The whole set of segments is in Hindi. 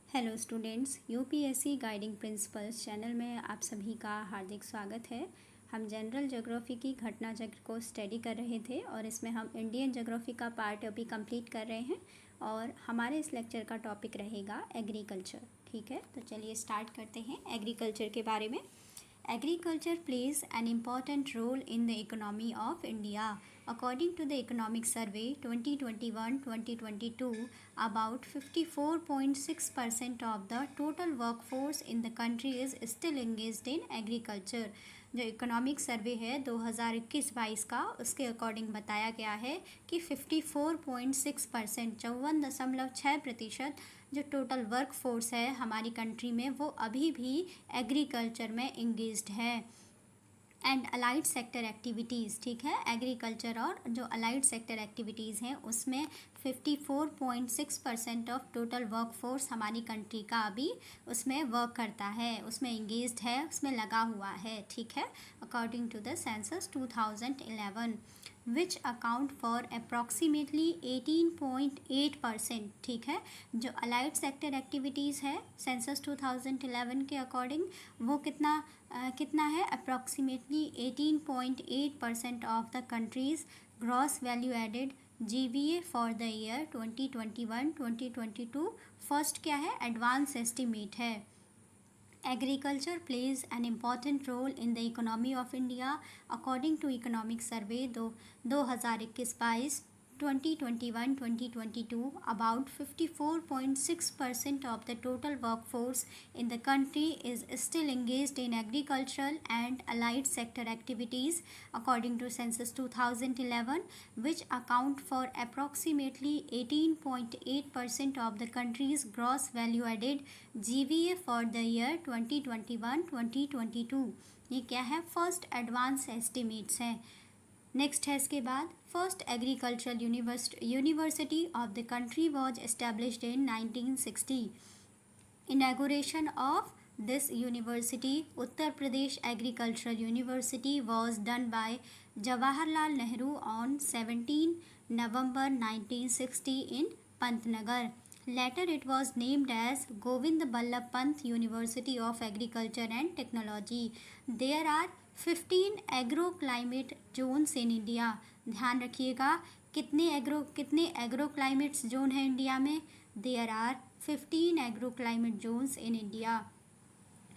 Hello students, UPSC guiding principles channel में आप सभी का हार्दिक स्वागत है। हम जनरल ज्योग्राफी की घटना चक्र को स्टडी कर रहे थे और इसमें हम इंडियन ज्योग्राफी का पार्ट अभी कंप्लीट कर रहे हैं और हमारे इस लेक्चर का टॉपिक रहेगा एग्रीकल्चर। ठीक है, तो चलिए स्टार्ट करते हैं एग्रीकल्चर के बारे में। Agriculture plays an important role in the economy of India. According to the Economic Survey 2021-2022, about 54.6% of the total workforce in the country is still engaged in agriculture. जो इकोनॉमिक सर्वे है 2021-22 का, उसके अकॉर्डिंग बताया गया है कि 54.6% 54.6% जो टोटल वर्क फोर्स है हमारी कंट्री में वो अभी भी एग्रीकल्चर में इंगेज्ड है। एंड अलाइड सेक्टर एक्टिविटीज़, ठीक है, एग्रीकल्चर और जो अलाइड सेक्टर एक्टिविटीज़ हैं उसमें 54.6% ऑफ टोटल वर्क फोर्स हमारी कंट्री का अभी उसमें वर्क करता है, उसमें इंगेज्ड है, उसमें लगा हुआ है। ठीक है, according to the census 2011 which account for approximately 18.8%। ठीक है, जो अलाइड सेक्टर एक्टिविटीज़ है सेंसस 2011 के अकॉर्डिंग वो कितना है, approximately 18.8% of the country's gross value added GVA for the year 2021-2022। First क्या है, एडवांस एस्टिमेट है। Agriculture plays an important role in the economy of India. According to Economic Survey 2021-22, 2021-2022, about 54.6% of the total workforce in the country is still engaged in agricultural and allied sector activities, according to Census 2011, which account for approximately 18.8% of the country's gross value added GVA for the year 2021-2022। ये क्या है, फर्स्ट एडवांस एस्टिमेट्स है। नेक्स्ट है इसके बाद, first agricultural university of the country was established in 1960। Inauguration of this university, Uttar Pradesh agricultural university, was done by Jawaharlal Nehru on 17 November 1960 in Pantnagar. Later it was named as Govind Ballabh Pant University of Agriculture and Technology. There are 15 agroclimate zones in India. ध्यान रखिएगा, कितने agroclimates जोन है इंडिया में? There are 15 agroclimate zones in India.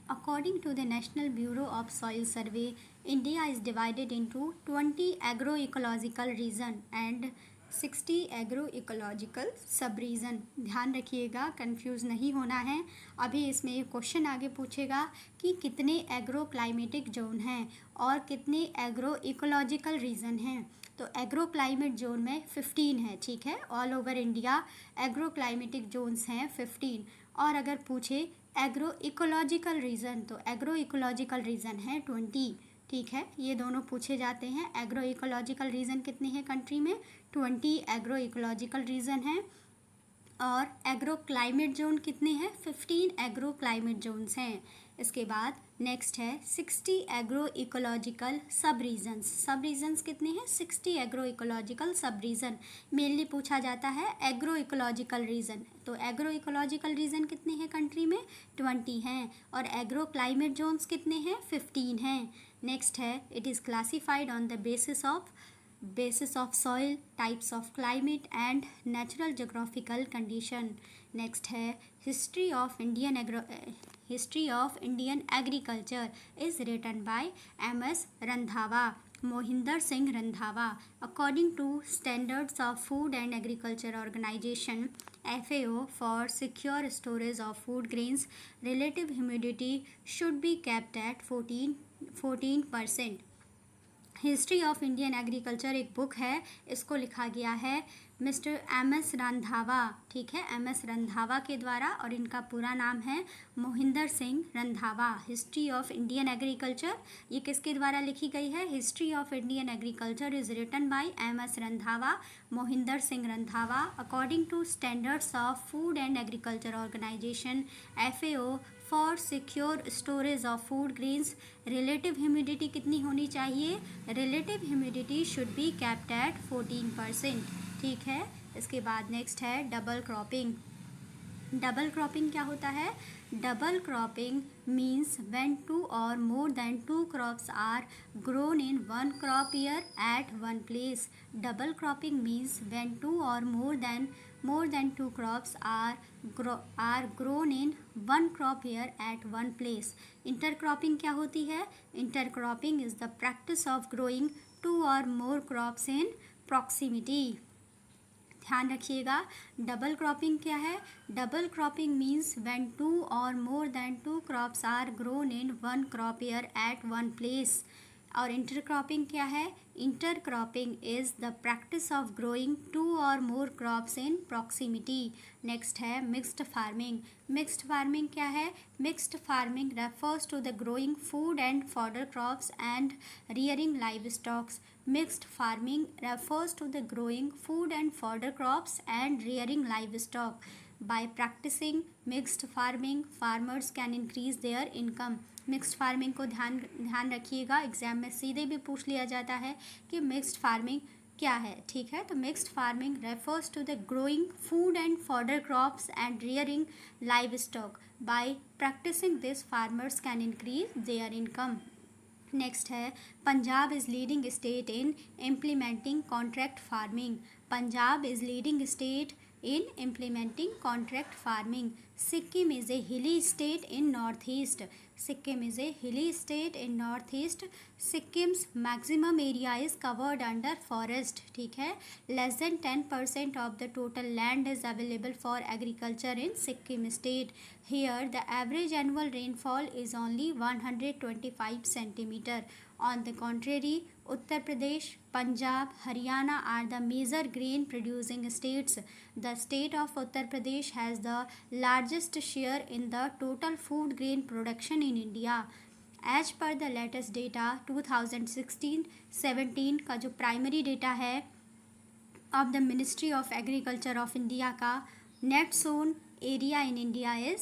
According to the National Bureau of Soil Survey, India is divided into 20 agroecological region and 60 agro ecological सब रीज़न। ध्यान रखिएगा, कंफ्यूज नहीं होना है। अभी इसमें एक क्वेश्चन आगे पूछेगा कि कितने एग्रो क्लाइमेटिक जोन हैं और कितने एग्रो इकोलॉजिकल रीज़न हैं। तो एग्रो क्लाइमेट जोन में 15 है। ठीक है, all over India agro climatic zones हैं 15। और अगर पूछे एग्रो इकोलॉजिकल रीज़न तो एग्रो इकोलॉजिकल रीज़न है 20। ठीक है, ये दोनों पूछे जाते हैं। एग्रो इकोलॉजिकल रीज़न कितने हैं कंट्री में? 20 एग्रो इकोलॉजिकल रीज़न है। और एग्रो क्लाइमेट जोन कितने हैं? 15 एग्रो क्लाइमेट जोन्स हैं। इसके बाद नेक्स्ट है 60 एग्रो इकोलॉजिकल सब रीजन्स। सब रीजन्स कितने हैं? 60 एग्रो इकोलॉजिकल सब रीजन। मेनली पूछा जाता है एग्रो इकोलॉजिकल रीजन। तो एग्रो इकोलॉजिकल रीजन कितने हैं कंट्री में? 20 हैं। और एग्रो क्लाइमेट जोन्स कितने हैं? 15 हैं। नेक्स्ट है, it is classified on the basis of soil, types of climate and natural geographical condition. Next है history of Indian agriculture is written by M.S. Randhawa, Mohinder Singh Randhawa. According to Standards of Food and Agriculture Organization FAO, for secure storage of food grains, relative humidity should be kept at 14%. History of Indian agriculture एक बुक है, इसको लिखा गया है मिस्टर M.S. रंधावा। ठीक है, M.S. रंधावा के द्वारा, और इनका पूरा नाम है Mohinder Singh Randhawa. History of Indian agriculture ये किसके द्वारा लिखी गई है? History of Indian agriculture is written by M.S. Randhawa, Mohinder Singh Randhawa. According to standards of food and agriculture organisation FAO, for secure storage of food grains, relative humidity कितनी होनी चाहिए? Relative humidity should be kept at 14%। ठीक है, इसके बाद नेक्स्ट है डबल क्रॉपिंग। डबल क्रॉपिंग क्या होता है? Double cropping means when two or more than two crops are grown in one crop year at one place. Double cropping means when two or more than two crops are grown in one crop year at one place. Intercropping क्या होती है? Intercropping is the practice of growing two or more crops in proximity. ध्यान रखिएगा. डबल क्रॉपिंग क्या है? Double cropping means when two or more than two crops are grown in one crop year at one place. और इंटरक्रॉपिंग क्या है? Intercropping is the practice of growing two or more crops in proximity. Next है मिक्स्ड फार्मिंग. मिक्स्ड फार्मिंग क्या है? Mixed farming refers to the growing food and fodder crops and rearing livestocks. Mixed farming refers to the growing food and fodder crops and rearing livestock. By practicing mixed farming, farmers can increase their income. Mixed farming को ध्यान रखिएगा. एग्जाम में सीधे भी पूछ लिया जाता है कि मिक्स्ड फार्मिंग क्या है. ठीक है, तो mixed farming refers to the growing food and fodder crops and rearing livestock. By practicing this farmers can increase their income. Next है Punjab is leading state in implementing contract farming. Punjab is leading state in implementing contract farming. Sikkim is a hilly state in northeast. Sikkim is a hilly state in northeast. Sikkim's maximum area is covered under forest. ठीक है, less than 10% of the total land is available for agriculture in Sikkim state. Here the average annual rainfall is only 125 centimeter. On the contrary, Uttar Pradesh, Punjab, Haryana are the major grain producing states. The state of Uttar Pradesh has the largest share in the total food grain production in India. As per the latest data 2016-17 का जो प्राइमरी डेटा है of the Ministry of Agriculture of India का net sown area in India is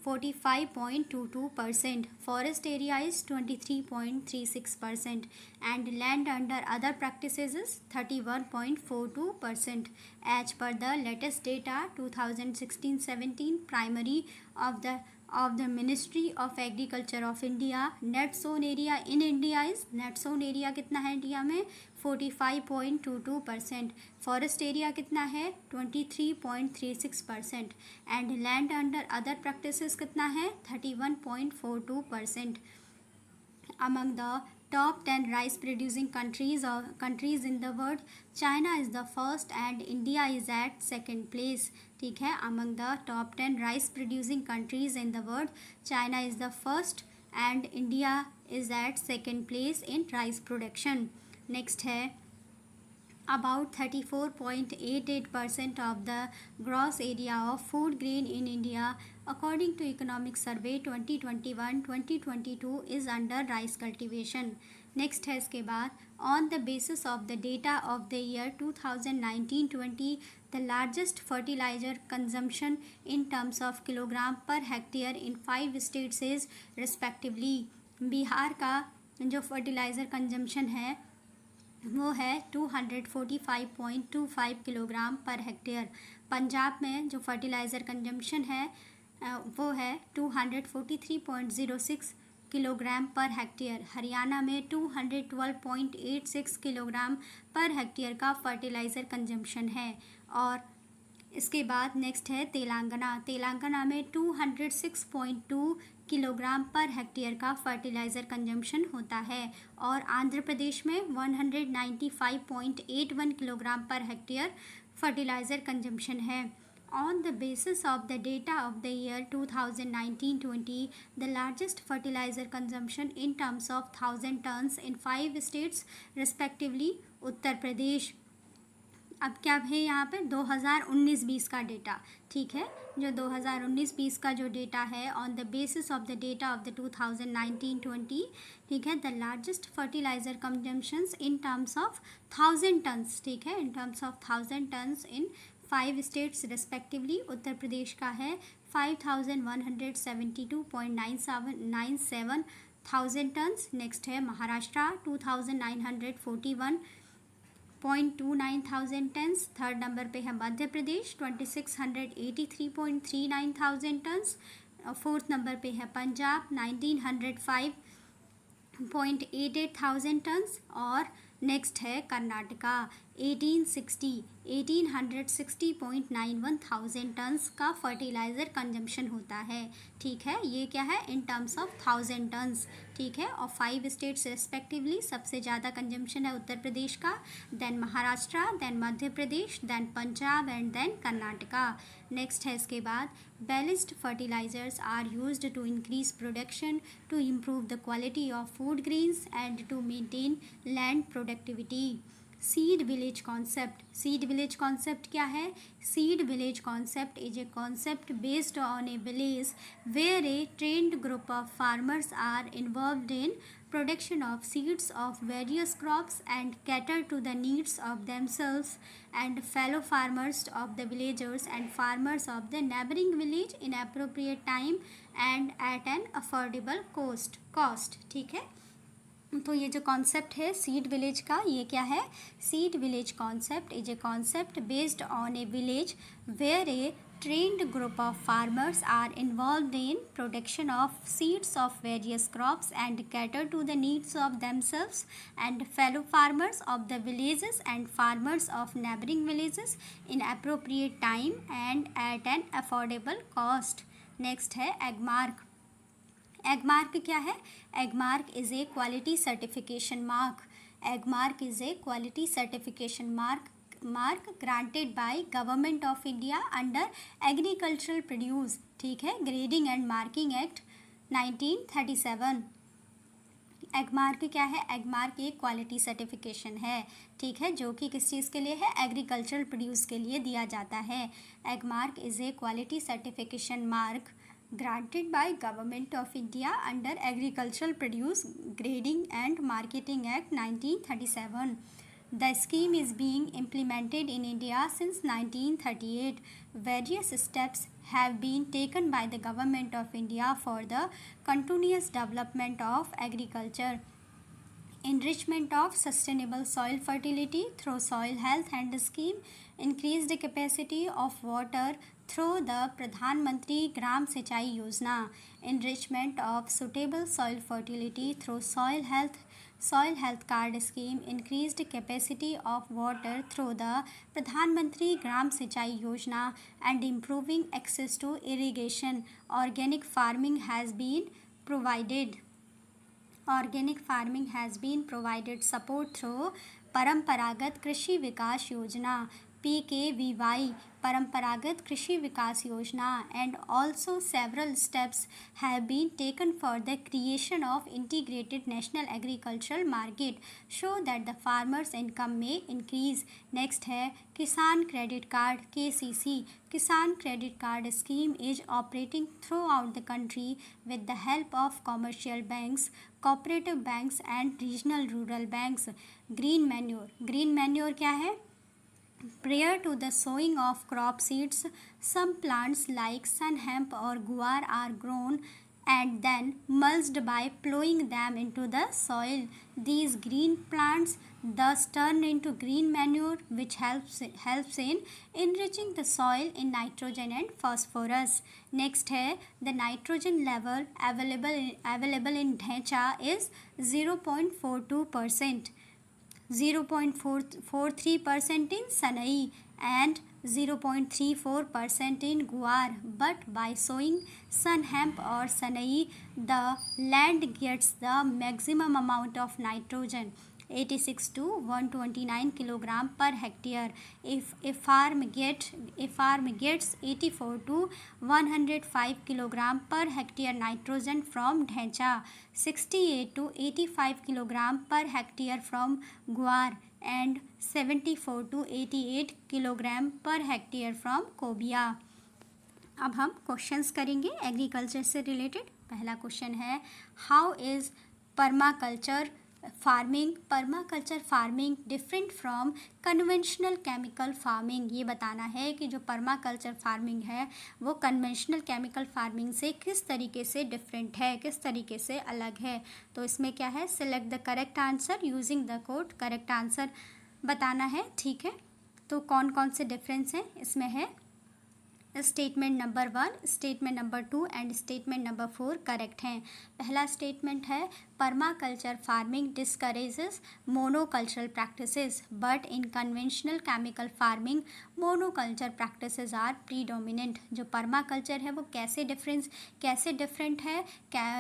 45.22%. Forest area is 23.36% and land under other practices is 31.42%. As per the latest data 2016-17 primary of the Ministry of Agriculture of India, net sown area in India is, net sown area कितना है इंडिया में? 45.22%. फॉरेस्ट एरिया कितना है? 23.36% and land under other practices कितना है? 31.42%. Among the top 10 rice producing countries in the world, China is the first and India is at second place. ठीक है, among the top 10 rice producing countries in the world, China is the first and India is at second place in rice production. Next है about 34.88% of the gross area of food grain in India according to Economic Survey 2021-2022 is under rice cultivation. Next है इसके बाद on the basis of the data of the year 2019-20 the largest fertilizer consumption in terms of kilogram per hectare in 5 states is respectively. Bihar का जो फर्टिलाइज़र कंजम्पशन है वो है 245.25 किलोग्राम पर हेक्टेयर. पंजाब में जो फर्टिलाइज़र कंजम्पशन है वो है 243.06 किलोग्राम पर हेक्टेयर. हरियाणा में 212.86 किलोग्राम पर हेक्टेयर का फर्टिलाइज़र कंजम्पशन है. और इसके बाद नेक्स्ट है तेलंगाना में 206.2 किलोग्राम पर हेक्टेयर का फर्टिलाइज़र कंजम्पशन होता है. और आंध्र प्रदेश में 195.81 kilogram per hectare fertiliser consumption है. On the basis of the data of the year 2019-20, the largest fertilizer consumption in terms of 1000 tons in 5 states respectively Uttar Pradesh. अब क्या है यहाँ पे 2019-20 का डेटा. ठीक है, जो 2019-20 का जो डेटा है on the basis of the data of the 2019-20, ठीक है, the largest fertiliser consumptions in terms of 1000 tons. ठीक है, in terms of 1000 tons in 5 states respectively. Uttar Pradesh का है 5172.97 थाउजेंड टन्स. नेक्स्ट है महाराष्ट्र 2941 2629,000 टन्स। थर्ड नंबर पे है Madhya Pradesh 2683.39,000 turns. Fourth number पे है पंजाब 1905.88,000 टन्स। और नेक्स्ट है कर्नाटका 1860.91,000 टन्स का फर्टिलाइज़र कंजम्पशन होता है। ठीक है, ये क्या है इन टर्म्स ऑफ 1000 टन्स। ठीक है, और 5 स्टेट्स रेस्पेक्टिवली सबसे ज़्यादा कंजम्पशन है उत्तर प्रदेश का, then Maharashtra, then Madhya Pradesh, then Punjab and then Karnataka. Next है इसके बाद balanced fertilisers are used to increase production, to improve the quality of food grains and to maintain land productivity. Seed village concept. Seed village concept क्या है? Seed village concept is a concept based on a village where a trained group of farmers are involved in production of seeds of various crops and cater to the needs of themselves and fellow farmers of the villagers and farmers of the neighboring village in appropriate time and at an affordable cost। ठीक है, तो ये जो कॉन्सेप्ट है सीड विलेज का, ये क्या है? Seed village concept is a concept based on a village where a trained group of farmers are involved in production of seeds of various crops and cater to the needs of themselves and fellow farmers of the villages and farmers of neighboring villages in appropriate time and at an affordable cost। Next है एगमार्क। एगमार्क क्या है? Agmark is a quality certification mark. Agmark is a quality certification mark granted by government of India under agricultural produce. ठीक है, grading and marking act 1937। Agmark क्या है? एगमार्क एक क्वालिटी सर्टिफिकेशन है। ठीक है, जो कि किस चीज़ के लिए है? एग्रीकल्चरल प्रोड्यूस के लिए दिया जाता है। Agmark is a quality certification mark granted by Government of India under Agricultural Produce Grading and Marketing Act 1937। The scheme is being implemented in India since 1938. Various steps have been taken by the Government of India for the continuous development of agriculture. Enrichment of sustainable soil fertility through soil health and scheme, increased capacity of water through the Pradhan Mantri Gram Sinchai Yojana, enrichment of suitable soil fertility through soil health card scheme, increased capacity of water through the Pradhan Mantri Gram Sinchai Yojana and improving access to irrigation. Organic farming has been provided support through परंपरागत कृषि विकास योजना PKVY, परंपरागत कृषि विकास योजना, and also several steps have been taken for the creation of integrated national agricultural market so that the farmers income may increase। next है किसान क्रेडिट कार्ड KCC। किसान credit card scheme is operating throughout the country with the help of commercial banks, cooperative banks and regional rural banks। green manure क्या है? Prior to the sowing of crop seeds, some plants like sun hemp or guar are grown and then mulched by plowing them into the soil. These green plants thus turn into green manure, which helps in enriching the soil in nitrogen and phosphorus। Next है the nitrogen level available in Dhencha is 0.42%, 0.43% in Sanai and 0.34% in Guar, but by sowing sun hemp or Sanai, the land gets the maximum amount of nitrogen, 86 to 129 kilogram per hectare. If a farm gets 84 to 105 kilogram per hectare nitrogen from Dhencha, 68 to 85 kilogram per hectare from Guar and 74 to 88 kilogram per hectare from cobia. अब हम क्वेश्चंस करेंगे एग्रीकल्चर से रिलेटेड। पहला क्वेश्चन है how is permaculture farming different from conventional chemical farming. ये बताना है कि जो परमाकल्चर फार्मिंग है वो कन्वेंशनल केमिकल फार्मिंग से किस तरीके से डिफरेंट है, किस तरीके से अलग है। तो इसमें क्या है, select the correct answer using the code. Correct answer बताना है, ठीक है। तो कौन कौन से डिफरेंस हैं इसमें है statement number 1, statement number 2 and statement number 4 correct हैं। पहला स्टेटमेंट है permaculture farming discourages monocultural practices but in conventional chemical farming monoculture practices are predominant. जो परमाकल्चर है वो कैसे डिफरेंट है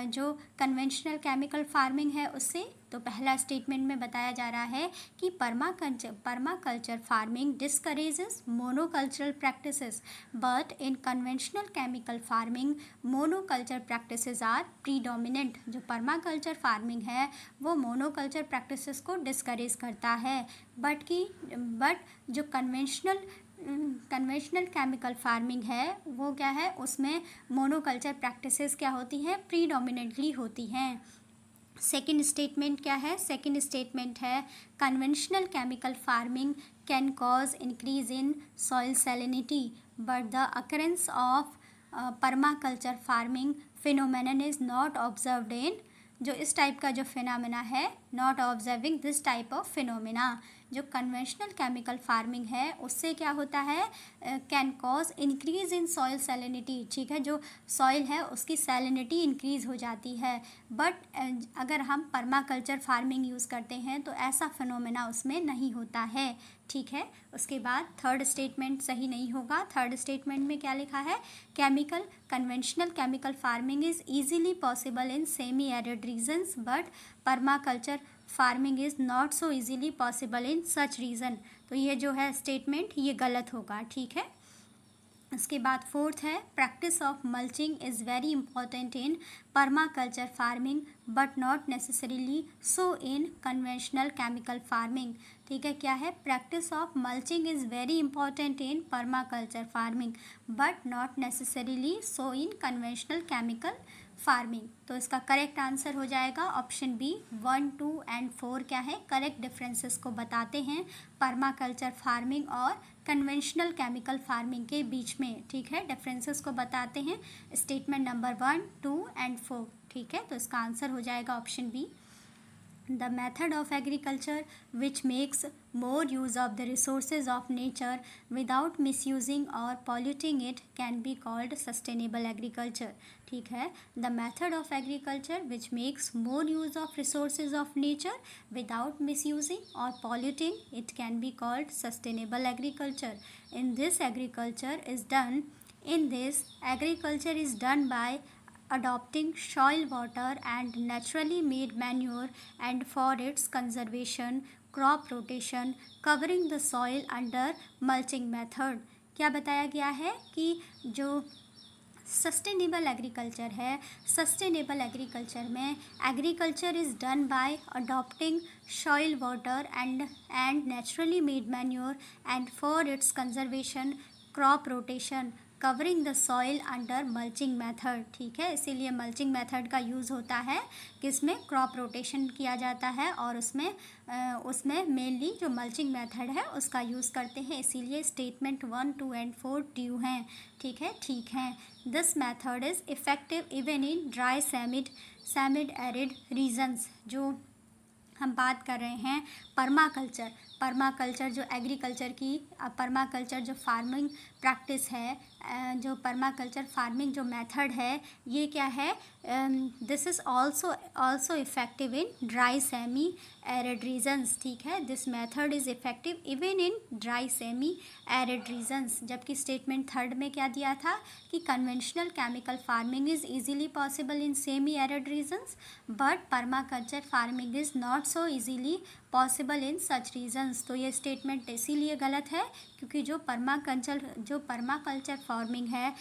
जो कन्वेंशनल केमिकल फार्मिंग है उससे। तो पहला स्टेटमेंट में बताया जा रहा है कि permaculture farming discourages monocultural practices but in conventional chemical farming monoculture practices are predominant. जो परमाकल्चर फार्मिंग है वो मोनोकल्चर प्रैक्टिसेस को डिस्करेज करता है, बट जो कन्वेंशनल केमिकल फार्मिंग है वो क्या है, उसमें मोनोकल्चर प्रैक्टिसेस क्या होती हैं, प्रीडोमिनेंटली होती हैं। सेकेंड स्टेटमेंट क्या है, सेकेंड स्टेटमेंट है conventional chemical farming can cause increase in soil salinity but the occurrence of permaculture farming phenomenon is not observed in. जो इस टाइप का जो फिनोमेना है, not observing this type of phenomena. जो कन्वेंशनल केमिकल फार्मिंग है उससे क्या होता है, can cause increase in soil salinity, ठीक है, जो सॉइल है उसकी सैलिनिटी इंक्रीज हो जाती है। बट अगर हम परमाकल्चर फार्मिंग यूज़ करते हैं तो ऐसा फिनोमेना उसमें नहीं होता है, ठीक है। उसके बाद थर्ड स्टेटमेंट सही नहीं होगा। थर्ड स्टेटमेंट में क्या लिखा है, conventional chemical farming is easily possible in semi arid regions but permaculture farming is not so easily possible in such reason. तो ये जो है स्टेटमेंट ये गलत होगा, ठीक है। इसके बाद फोर्थ है practice of mulching is very important in permaculture farming but not necessarily so in conventional chemical farming, ठीक है। क्या है, practice of mulching is very important in permaculture farming but not necessarily so in conventional chemical farming. तो इसका करेक्ट आंसर हो जाएगा ऑप्शन बी। 1, 2 एंड 4 क्या है, करेक्ट डिफरेंसेस को बताते हैं परमाकल्चर फार्मिंग और कन्वेंशनल केमिकल फार्मिंग के बीच में, ठीक है। डिफरेंसेस को बताते हैं स्टेटमेंट नंबर 1, 2 एंड 4, ठीक है। तो इसका आंसर हो जाएगा option B. The method of agriculture which makes more use of the resources of nature without misusing or polluting it can be called sustainable agriculture, ठीक है। The method of agriculture which makes more use of resources of nature without misusing or polluting it can be called sustainable agriculture. In this agriculture is done by adopting soil water and naturally made manure and for its conservation crop rotation covering the soil under mulching method। क्या बताया गया है कि जो सस्टेनेबल एग्रीकल्चर है, सस्टेनेबल एग्रीकल्चर में agriculture is done by adopting soil water and naturally made manure and for its conservation crop rotation covering the soil under mulching method, ठीक है। इसीलिए मल्चिंग मेथड का यूज़ होता है किसमें, क्रॉप रोटेशन किया जाता है और उसमें मेनली जो मल्चिंग मेथड है उसका यूज़ करते हैं, इसीलिए स्टेटमेंट 1, 2 एंड 4 ड्यू हैं, ठीक है, ठीक है। This method is effective even in dry semi arid regions. जो हम बात कर रहे हैं परमाकल्चर जो एग्रीकल्चर की परमाकल्चर जो फार्मिंग प्रैक्टिस है, जो परमाकल्चर फार्मिंग जो मेथड है ये क्या है, this is also effective in dry semi arid regions, ठीक है। This method is effective even in dry semi arid regions. जबकि स्टेटमेंट थर्ड में क्या दिया था कि conventional chemical farming is easily possible in semi arid regions but permaculture farming is not so easily possible in such regions. तो ये स्टेटमेंट इसीलिए गलत है क्योंकि जो परमाकल्चर फार्मिंग है,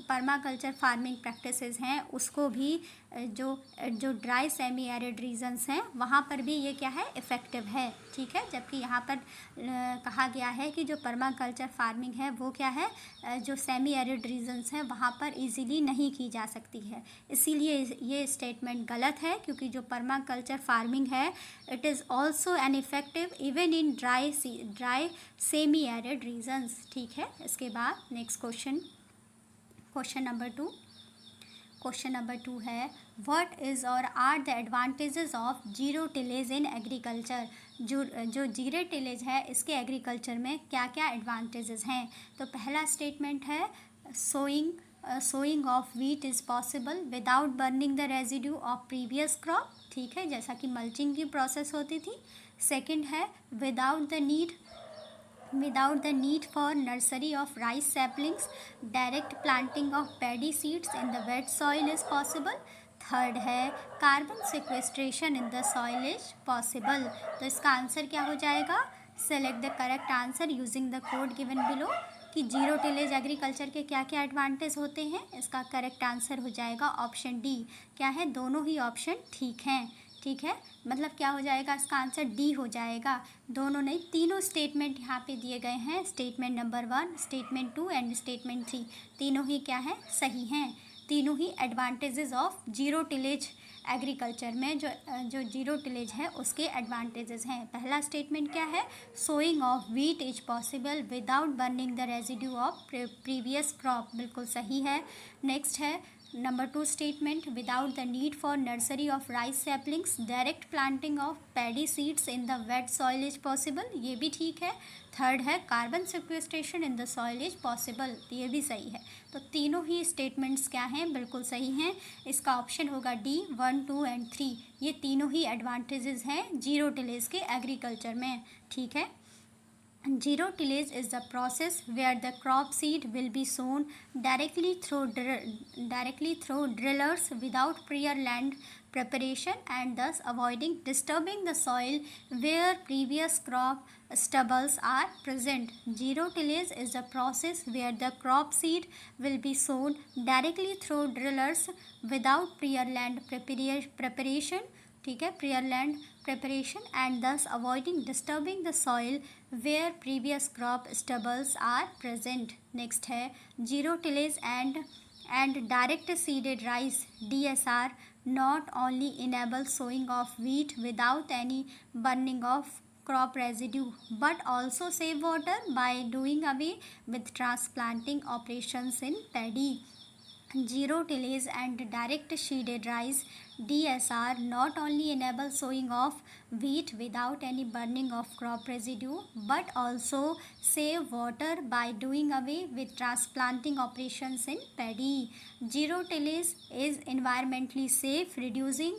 परमाकल्चर फार्मिंग प्रैक्टिसेस हैं उसको भी जो ड्राई सेमी एरिड रीजन्स हैं वहाँ पर भी ये क्या है, इफ़ेक्टिव है, ठीक है। जबकि यहाँ पर कहा गया है कि जो परमाकल्चर फार्मिंग है वो क्या है, जो सेमी एरिड रीजन्स हैं वहाँ पर इजीली नहीं की जा सकती है, इसीलिए ये स्टेटमेंट गलत है। क्योंकि जो परमाकल्चर फार्मिंग है it is also an effective even in dry semi arid regions, ठीक है। इसके बाद next question number 2, question number 2 है व्हाट इज़ और are the advantages of zero tillage in agriculture. जो जीरो टिलेज है इसके एग्रीकल्चर में क्या क्या एडवांटेजेस हैं। तो पहला स्टेटमेंट है sowing of wheat is possible without burning the residue of previous crop. ठीक है, जैसा कि मल्चिंग की प्रोसेस होती थी। सेकंड है without the need for nursery of rice saplings direct planting of paddy seeds in the wet soil is possible. Third है carbon sequestration in the soil is possible. तो इसका आंसर क्या हो जाएगा। Select the correct answer using the code given below कि जीरो टिलेज एग्रीकल्चर के क्या क्या एडवांटेज होते हैं। इसका करेक्ट आंसर हो जाएगा ऑप्शन डी। क्या है, दोनों ही ऑप्शन ठीक हैं। ठीक है, मतलब क्या हो जाएगा, इसका आंसर डी हो जाएगा। दोनों नहीं, तीनों स्टेटमेंट यहाँ पे दिए गए हैं। Statement number 1, statement 2 and statement 3 तीनों ही क्या है, सही हैं। तीनों ही advantages of zero tillage agriculture में जो जीरो टिलेज है उसके एडवांटेजेस हैं। पहला स्टेटमेंट क्या है, sowing of wheat is possible without burning the residue of previous crop, बिल्कुल सही है। नेक्स्ट है number 2 statement without the need for nursery of rice saplings direct planting of paddy seeds in the wet soil is possible, ये भी ठीक है। थर्ड है carbon sequestration in the soil is possible, ये भी सही है। तो तीनों ही स्टेटमेंट्स क्या हैं, बिल्कुल सही हैं। इसका ऑप्शन होगा डी 1, 2 एंड 3। ये तीनों ही एडवांटेजेस हैं जीरो टिलेज के एग्रीकल्चर में। ठीक है, zero tillage is the process where the crop seed will be sown directly through drillers without prior land preparation and thus avoiding disturbing the soil where previous crop stubbles are present. Zero tillage is the process where the crop seed will be sown directly through drillers without prior land preparation. ठीक है, prior land preparation and thus avoiding disturbing the soil where previous crop stubbles are present. Next है zero tillage and direct seeded rice DSR not only enable sowing of wheat without any burning of crop residue but also save water by doing away with transplanting operations in paddy. Zero tillage and direct seeded rice DSR not only enable sowing of wheat without any burning of crop residue but also save water by doing away with transplanting operations in paddy. Zero tillage is environmentally safe, reducing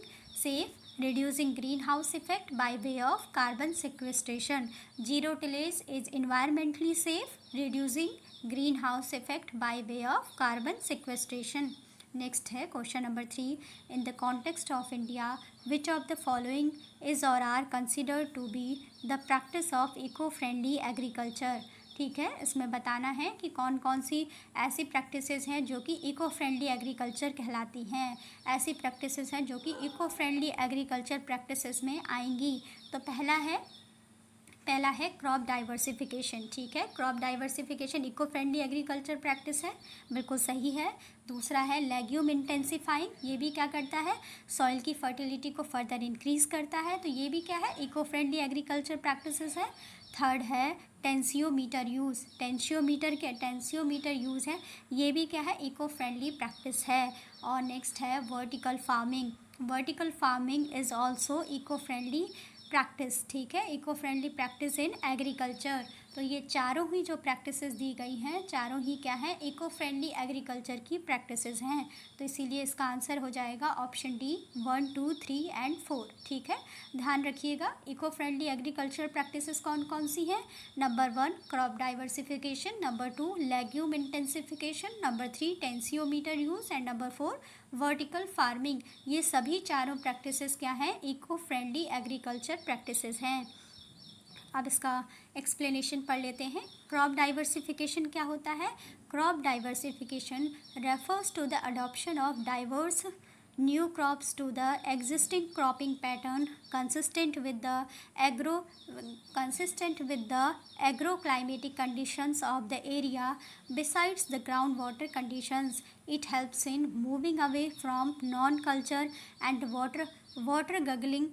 greenhouse effect by way of carbon sequestration. Zero tillage is environmentally safe, reducing greenhouse effect by way of carbon sequestration. Next है question number 3, in the context of India which of the following is or are considered to be the practice of eco-friendly agriculture। ठीक है, इसमें बताना है कि कौन कौन सी ऐसी प्रैक्टिसेस हैं जो कि इको फ्रेंडली एग्रीकल्चर कहलाती हैं। ऐसी प्रैक्टिसेस हैं जो कि इको फ्रेंडली एग्रीकल्चर प्रैक्टिसेस में आएंगी। तो पहला है क्रॉप डाइवर्सिफिकेशन। ठीक है, crop diversification eco friendly agriculture practice है, बिल्कुल सही है। दूसरा है लेग्यूम इंटेंसिफाइंग, ये भी क्या करता है, सॉइल की फर्टिलिटी को फर्दर इंक्रीज करता है, तो ये भी क्या है, इको फ्रेंडली एग्रीकल्चर प्रैक्टिसेस है। थर्ड है टेंसियोमीटर यूज़ है, ये भी क्या है, इको फ्रेंडली प्रैक्टिस है। और नेक्स्ट है vertical farming is also eco friendly practice. ठीक है, eco friendly practice in agriculture. तो ये चारों ही जो प्रैक्टिसेस दी गई हैं, चारों ही क्या है, इको फ्रेंडली एग्रीकल्चर की प्रैक्टिसेस हैं। तो इसीलिए इसका आंसर हो जाएगा ऑप्शन डी 1, 2, 3 एंड 4। ठीक है, ध्यान रखिएगा इको फ्रेंडली एग्रीकल्चर प्रैक्टिसेस कौन कौन सी हैं। Number 1 crop diversification, number 2 legume intensification, number 3 tensiometer use and number 4 vertical farming. ये सभी चारों प्रैक्टिसेस क्या हैं, इको फ्रेंडली एग्रीकल्चर प्रैक्टिसेस हैं। अब इसका एक्सप्लेनेशन पढ़ लेते हैं। क्रॉप डाइवर्सिफिकेशन क्या होता है। Crop diversification refers to the adoption of diverse new crops to the existing cropping pattern consistent with the agroclimatic conditions of the area. Besides the groundwater conditions, it helps in moving away from non-culture and water guggling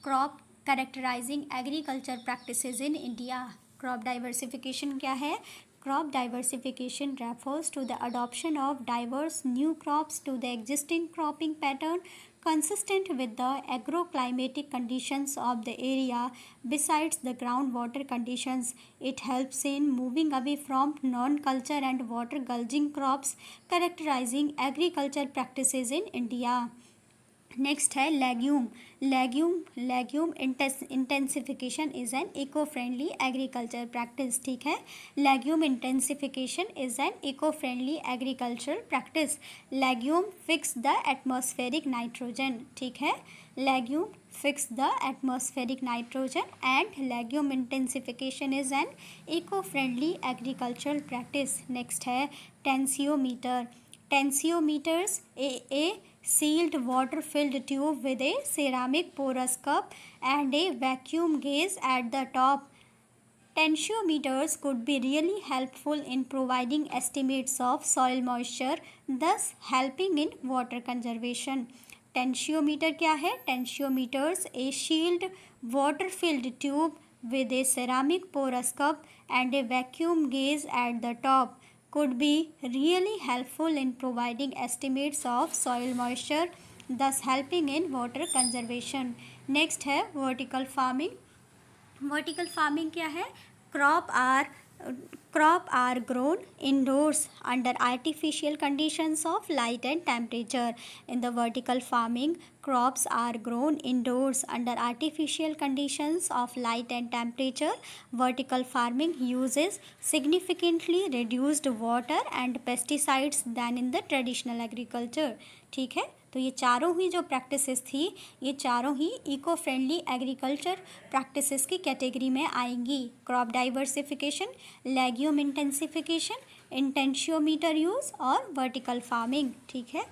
crop characterizing agriculture practices in India. Crop diversification क्या है, Crop diversification refers to the adoption of diverse new crops to the existing cropping pattern consistent with the agroclimatic conditions of the area. Besides the groundwater conditions, it helps in moving away from non-culture and water-gulging crops characterizing agriculture practices in India. Next है legume legume intensification is an eco friendly agriculture practice. ठीक है, legume intensification is an eco friendly agriculture practice. Legume fix the atmospheric nitrogen. ठीक है, legume fix the atmospheric nitrogen and legume intensification is an eco friendly agricultural practice. Next है tensiometer. Tensiometers, a sealed water-filled tube with a ceramic porous cup and a vacuum gauge at the top. Tensiometers could be really helpful in providing estimates of soil moisture, thus helping in water conservation. Tensiometer क्या है? Tensiometers, a sealed water-filled tube with a ceramic porous cup and a vacuum gauge at the top could be really helpful in providing estimates of soil moisture, thus helping in water conservation. Next है vertical farming. Vertical farming क्या है? Crop are grown indoors under artificial conditions of light and temperature. In the vertical farming, crops are grown indoors under artificial conditions of light and temperature. Vertical farming uses significantly reduced water and pesticides than in the traditional agriculture. ठीक है, तो ये चारों ही जो प्रैक्टिसेस थी, ये चारों ही इको फ्रेंडली एग्रीकल्चर प्रैक्टिसेस की कैटेगरी में आएंगी. Crop diversification, legume intensification, tensiometer use और वर्टिकल फार्मिंग. ठीक है.